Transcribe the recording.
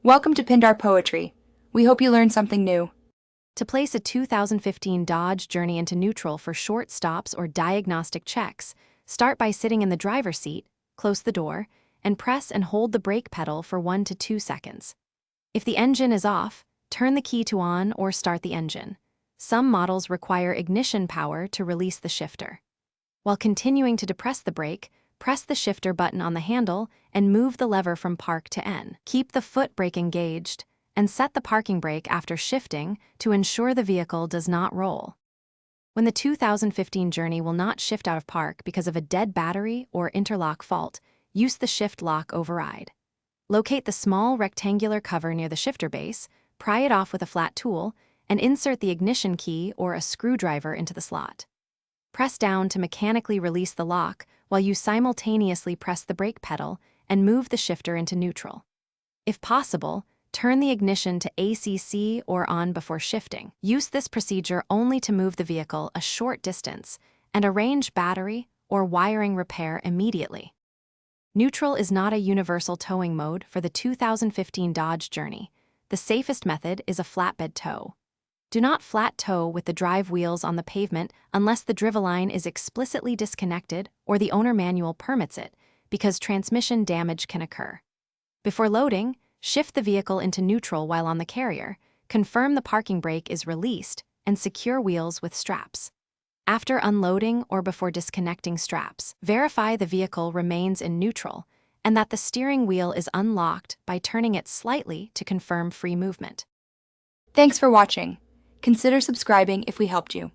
Welcome to Pindar Poetry. We hope you learned something new. To place a 2015 Dodge Journey into neutral for short stops or diagnostic checks, start by sitting in the driver's seat, close the door, and press and hold the brake pedal for 1 to 2 seconds. If the engine is off, turn the key to on or start the engine. Some models require ignition power to release the shifter. While continuing to depress the brake, press the shifter button on the handle and move the lever from park to N. Keep the foot brake engaged and set the parking brake after shifting to ensure the vehicle does not roll. When the 2015 Journey will not shift out of park because of a dead battery or interlock fault, use the shift lock override. Locate the small rectangular cover near the shifter base, pry it off with a flat tool, and insert the ignition key or a screwdriver into the slot. Press down to mechanically release the lock while you simultaneously press the brake pedal and move the shifter into neutral. If possible, turn the ignition to ACC or on before shifting. Use this procedure only to move the vehicle a short distance and arrange battery or wiring repair immediately. Neutral is not a universal towing mode for the 2015 Dodge Journey. The safest method is a flatbed tow. Do not flat tow with the drive wheels on the pavement unless the driveline is explicitly disconnected or the owner manual permits it, because transmission damage can occur. Before loading, shift the vehicle into neutral while on the carrier, confirm the parking brake is released, and secure wheels with straps. After unloading or before disconnecting straps, verify the vehicle remains in neutral and that the steering wheel is unlocked by turning it slightly to confirm free movement. Thanks for watching. Consider subscribing if we helped you.